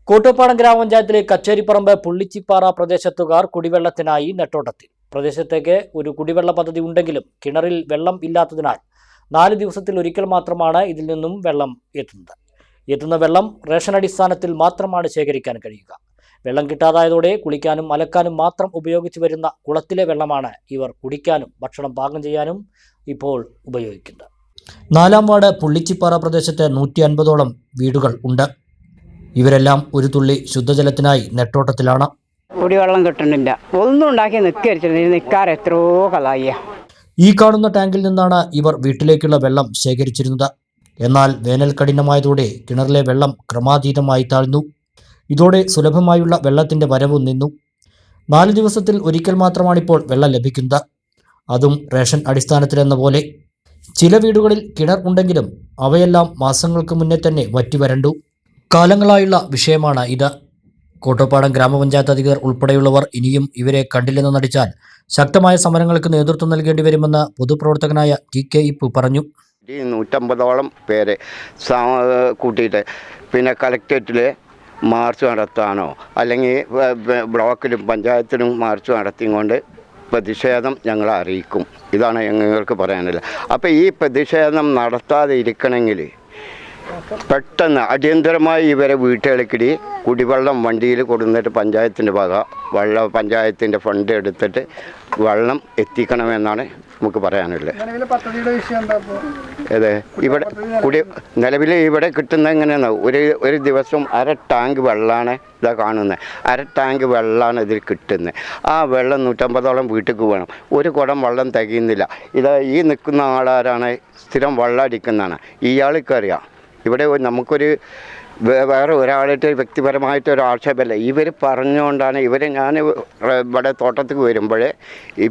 കോട്ടപ്പാടം ഗ്രാമപഞ്ചായത്തിലെ കച്ചേരിപ്പറമ്പ് പുള്ളിച്ചിപ്പാറ പ്രദേശത്തുകാർ കുടിവെള്ളത്തിനായി നെട്ടോട്ടത്തിൽ. പ്രദേശത്തേക്ക് ഒരു കുടിവെള്ള പദ്ധതി ഉണ്ടെങ്കിലും കിണറിൽ വെള്ളം ഇല്ലാത്തതിനാൽ 4 ദിവസത്തിൽ ഒരിക്കൽ മാത്രമാണ് ഇതിൽ നിന്നും വെള്ളം എത്തുന്ന വെള്ളം റേഷൻ അടിസ്ഥാനത്തിൽ മാത്രമാണ് ശേഖരിക്കാൻ കഴിയുക. വെള്ളം കിട്ടാതായതോടെ കുളിക്കാനും അലക്കാനും മാത്രം ഉപയോഗിച്ചു വരുന്ന കുളത്തിലെ വെള്ളമാണ് ഇവർ കുടിക്കാനും ഭക്ഷണം പാകം ചെയ്യാനും ഇപ്പോൾ ഉപയോഗിക്കുന്നത്. 4-ാം വാർഡ് പുള്ളിച്ചിപ്പാറ പ്രദേശത്ത് 150ഓളം വീടുകൾ ഉണ്ട്. ഇവരെല്ലാം ഒരു തുള്ളി ശുദ്ധജലത്തിനായി നെട്ടോട്ടത്തിലാണ്. കുടിവെള്ളം കിട്ടുന്നില്ല, ഒന്നും ഉണ്ടാക്കി നിൽക്കാറ് എത്രയോ കളായ. ഈ കാണുന്ന ടാങ്കിൽ നിന്നാണ് ഇവർ വീട്ടിലേക്കുള്ള വെള്ളം ശേഖരിച്ചിരുന്നത്. എന്നാൽ വേനൽ കഠിനമായതോടെ കിണറിലെ വെള്ളം ക്രമാതീതമായി താഴ്ന്നു. ഇതോടെ സുലഭമായുള്ള വെള്ളത്തിന്റെ വരവ് നിന്നു. 4 ദിവസത്തിൽ ഒരിക്കൽ മാത്രമാണിപ്പോൾ വെള്ളം ലഭിക്കുന്നത്, അതും റേഷൻ അടിസ്ഥാനത്തിലെന്ന പോലെ. ചില വീടുകളിൽ കിണർ ഉണ്ടെങ്കിലും അവയെല്ലാം മാസങ്ങൾക്ക് മുന്നേ തന്നെ വറ്റിവരണ്ടു. കാലങ്ങളായുള്ള വിഷയമാണ് ഇത്. കോട്ടപ്പാടം ഗ്രാമപഞ്ചായത്ത് അധികൃതർ ഉൾപ്പെടെയുള്ളവർ ഇനിയും ഇവരെ കണ്ടില്ലെന്ന് നടിച്ചാൽ ശക്തമായ സമരങ്ങൾക്ക് നേതൃത്വം നൽകേണ്ടി വരുമെന്ന് പൊതുപ്രവർത്തകനായ TK ഇപ്പു പറഞ്ഞു. 150ഓളം പേരെ കൂട്ടിയിട്ട് പിന്നെ കളക്ടറേറ്റിൽ മാർച്ച് നടത്താനോ അല്ലെങ്കിൽ ബ്ലോക്കിലും പഞ്ചായത്തിലും മാർച്ച് നടത്തിക്കൊണ്ട് പ്രതിഷേധം ഞങ്ങളെ അറിയിക്കും. ഇതാണ് ഞങ്ങൾക്ക് പറയാനുള്ളത്. അപ്പോൾ ഈ പ്രതിഷേധം നടത്താതെ ഇരിക്കണമെങ്കിൽ പെട്ടെന്ന് അടിയന്തരമായി ഇവരെ വീട്ടുകളിൽ കുടിവെള്ളം വണ്ടിയിൽ കൊടുത്തിട്ട് പഞ്ചായത്തിൻ്റെ ഫണ്ട് എടുത്തിട്ട് വെള്ളം എത്തിക്കണമെന്നാണ് നമുക്ക് പറയാനുള്ളത്. അതെ, ഇവിടെ നിലവിൽ ഇവിടെ കിട്ടുന്നത് എങ്ങനെയാണ്, ഒരു ദിവസം 1/2 ടാങ്ക് വെള്ളമാണ് ഇതാ കാണുന്നത്. 1/2 ടാങ്ക് വെള്ളമാണ് ഇതിൽ കിട്ടുന്നത്. ആ വെള്ളം 150ഓളം വീട്ടിലേക്ക് വേണം. ഒരു കുടം വെള്ളം തികയുന്നില്ല. ഇത് ഈ നിൽക്കുന്ന ആളാരാണ്, സ്ഥിരം വെള്ളം അടിക്കുന്നതാണ്. ഇയാൾക്കറിയാം. ഇവിടെ നമുക്കൊരു വേറെ ഒരാളായിട്ട് വ്യക്തിപരമായിട്ട് ഒരു ആക്ഷേപമല്ല. ഇവർ പറഞ്ഞുകൊണ്ടാണ് ഞാൻ ഇവിടെ തോട്ടത്തിൽ വരുമ്പോഴേ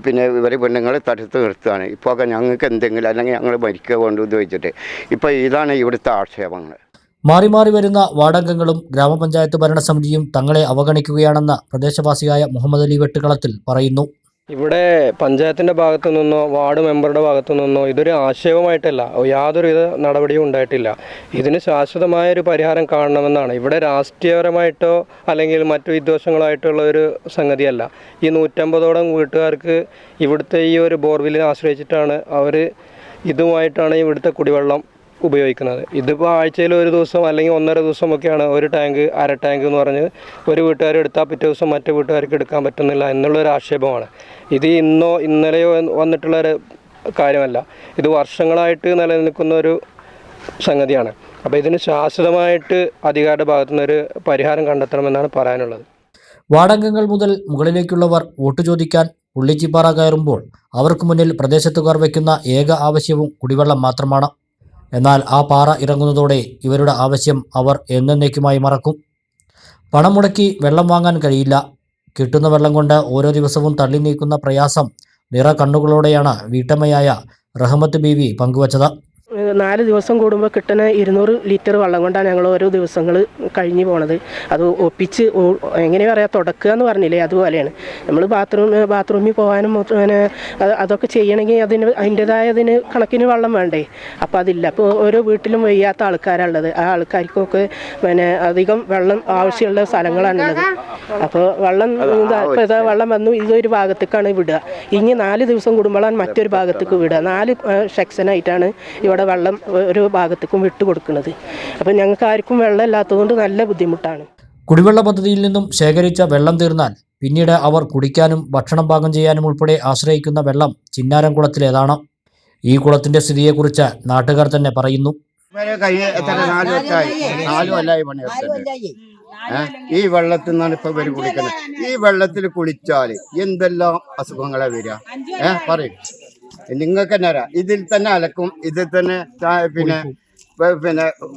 പിന്നെ ഇവർ പെണ്ണുങ്ങൾ തടുത്ത് നിർത്തുകയാണ്. ഇപ്പോൾ ഞങ്ങൾക്ക് എന്തെങ്കിലും അല്ലെങ്കിൽ ഞങ്ങൾ മരിക്കുക കൊണ്ട് ഉദ്ദേശിച്ചിട്ട്. ഇപ്പോൾ ഇതാണ് ഇവിടുത്തെ ആക്ഷേപങ്ങൾ. മാറി മാറി വരുന്ന വാർഡംഗങ്ങളും ഗ്രാമപഞ്ചായത്ത് ഭരണസമിതിയും തങ്ങളെ അവഗണിക്കുകയാണെന്ന് പ്രദേശവാസിയായ മുഹമ്മദ് അലി വെട്ടുകളത്തിൽ പറയുന്നു. ഇവിടെ പഞ്ചായത്തിൻ്റെ ഭാഗത്തു നിന്നോ വാർഡ് മെമ്പറുടെ ഭാഗത്തു നിന്നോ ഇതൊരു ആശയവുമായിട്ടല്ല, യാതൊരുവിധ നടപടിയും ഉണ്ടായിട്ടില്ല. ഇതിന് ശാശ്വതമായൊരു പരിഹാരം കാണണമെന്നാണ്. ഇവിടെ രാഷ്ട്രീയപരമായിട്ടോ അല്ലെങ്കിൽ മറ്റു വിദ്വേഷങ്ങളായിട്ടുള്ള ഒരു സംഗതിയല്ല. ഈ 150ഓളം വീട്ടുകാർക്ക് ഇവിടുത്തെ ഈ ഒരു ബോർവെല്ലിനെ ആശ്രയിച്ചിട്ടാണ് ഇതുമായിട്ടാണ് ഇവിടുത്തെ കുടിവെള്ളം ഉപയോഗിക്കുന്നത്. ഇതിപ്പോൾ ആഴ്ചയിൽ ഒരു ദിവസം അല്ലെങ്കിൽ 1.5 ദിവസമൊക്കെയാണ് ഒരു ടാങ്ക് 1/2 ടാങ്ക് എന്ന് പറഞ്ഞ് ഒരു വീട്ടുകാർ എടുത്താൽ പിറ്റേ ദിവസം മറ്റു വീട്ടുകാർക്ക് എടുക്കാൻ പറ്റുന്നില്ല എന്നുള്ളൊരു ആക്ഷേപമാണ്. ഇത് ഇന്നലെയോ വന്നിട്ടുള്ളൊരു കാര്യമല്ല, ഇത് വർഷങ്ങളായിട്ട് നിലനിൽക്കുന്ന ഒരു സംഗതിയാണ്. അപ്പോൾ ഇതിന് ശാശ്വതമായിട്ട് അധികാരിയുടെ ഭാഗത്തുനിന്നൊരു പരിഹാരം കണ്ടെത്തണമെന്നാണ് പറയാനുള്ളത്. വാർഡംഗങ്ങൾ മുതൽ മുകളിലേക്കുള്ളവർ വോട്ട് ചോദിക്കാൻ പുള്ളിച്ചിപ്പാറ കയറുമ്പോൾ അവർക്ക് മുന്നിൽ പ്രദേശത്തുകാർ വയ്ക്കുന്ന ഏക ആവശ്യവും കുടിവെള്ളം മാത്രമാണ്. എന്നാൽ ആ പാറ ഇറങ്ങുന്നതോടെ ഇവരുടെ ആവശ്യം അവർ എന്നേക്കുമായി മറക്കും. പണം മുടക്കി വെള്ളം വാങ്ങാൻ കഴിയില്ല. കിട്ടുന്ന വെള്ളം കൊണ്ട് ഓരോ ദിവസവും തള്ളി നീക്കുന്ന പ്രയാസം നിറ കണ്ണുകളോടെയാണ് വീട്ടമ്മയായ റഹ്മത്ത് ബീവി പങ്കുവച്ചത്. 4 ദിവസം കൂടുമ്പോൾ കിട്ടുന്ന 200 ലിറ്റർ വെള്ളം കൊണ്ടാണ് ഞങ്ങൾ ഓരോ ദിവസങ്ങൾ കഴിഞ്ഞു പോണത്. അത് ഒപ്പിച്ച് എങ്ങനെ പറയാം, തുടക്കുക എന്ന് അതുപോലെയാണ്. നമ്മൾ ബാത്റൂമിൽ പോകാനും പിന്നെ അതൊക്കെ ചെയ്യണമെങ്കിൽ അതിൻ്റെതായതിന് കണക്കിന് വെള്ളം വേണ്ടേ. അപ്പോൾ അതില്ല. അപ്പോൾ ഓരോ വീട്ടിലും വയ്യാത്ത ആൾക്കാരുള്ളത്. ആ ആൾക്കാർക്കൊക്കെ പിന്നെ അധികം വെള്ളം ആവശ്യമുള്ള സ്ഥലങ്ങളാണുള്ളത്. അപ്പോൾ വെള്ളം വന്നു ഇതൊരു ഭാഗത്തേക്കാണ് വിടുക. ഇനി 4 ദിവസം കൂടുമ്പോഴാണ് മറ്റൊരു ഭാഗത്തേക്ക് വിടുക. 4 സെക്ഷനായിട്ടാണ് ഇവിടെ വെള്ളം ഒരു ഭാഗത്തേക്കും വിട്ടുകൊടുക്കുന്നത്. അപ്പം ഞങ്ങൾക്ക് ആർക്കും വെള്ളം ഇല്ലാത്തതുകൊണ്ട് നല്ല ബുദ്ധിമുട്ടാണ്. കുടിവെള്ള പദ്ധതിയിൽ നിന്നും ശേഖരിച്ച വെള്ളം തീർന്നാൽ പിന്നീട് അവർ കുടിക്കാനും ഭക്ഷണം പാകം ചെയ്യാനും ഉൾപ്പെടെ ആശ്രയിക്കുന്ന വെള്ളം ചിന്നാരം കുളത്തിലേതാണ്. ഈ കുളത്തിന്റെ സ്ഥിതിയെക്കുറിച്ച് നാട്ടുകാർ തന്നെ പറയുന്നു. ഈ വെള്ളത്തിൽ നിന്നാണ് ഇപ്പൊ ഇവർ കുളിക്കുന്നത്. ഈ വെള്ളത്തിൽ കുളിച്ചാൽ എന്തെല്ലാം അസുഖങ്ങളാ വരിക പറയും. നിങ്ങൾക്ക് തന്നെ അറിയാം. ഇതിൽ തന്നെ അലക്കും, ഇതിൽ തന്നെ പിന്നെ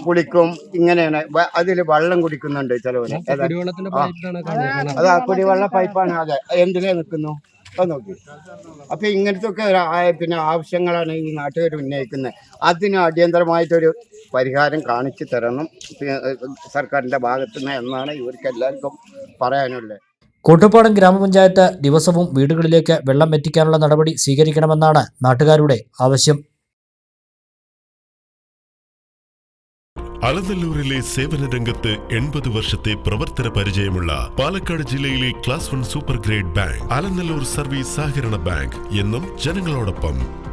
കുളിക്കും. ഇങ്ങനെയാണ്. അതിൽ വെള്ളം കുടിക്കുന്നുണ്ട് ചിലവര്. അതാ കുടിവെള്ള പൈപ്പാണ്. അതെ, എന്തിനാ നിൽക്കുന്നു അത് നോക്കി. അപ്പൊ ഇങ്ങനത്തെ ഒക്കെ പിന്നെ ആവശ്യങ്ങളാണ് ഈ നാട്ടുകാർ ഉന്നയിക്കുന്നത്. അതിന് അടിയന്തരമായിട്ടൊരു പരിഹാരം കാണിച്ചു തരണം സർക്കാരിന്റെ ഭാഗത്തുനിന്ന് എന്നാണ് ഇവർക്ക് എല്ലാവർക്കും പറയാനുള്ളത്. കോട്ടപ്പാടം ഗ്രാമപഞ്ചായത്ത് ദിവസവും വീടുകളിലേക്ക് വെള്ളം എത്തിക്കാനുള്ള നടപടി സ്വീകരിക്കണമെന്നാണ് നാട്ടുകാരുടെ ആവശ്യം. അലനല്ലൂരിലെ സേവന രംഗത്ത് 80 വർഷത്തെ പ്രവർത്തന പരിചയമുള്ള പാലക്കാട് ജില്ലയിലെ class 1 super grade bank Alanallur service സഹകരണ ബാങ്ക് എന്നും ജനങ്ങളോടൊപ്പം.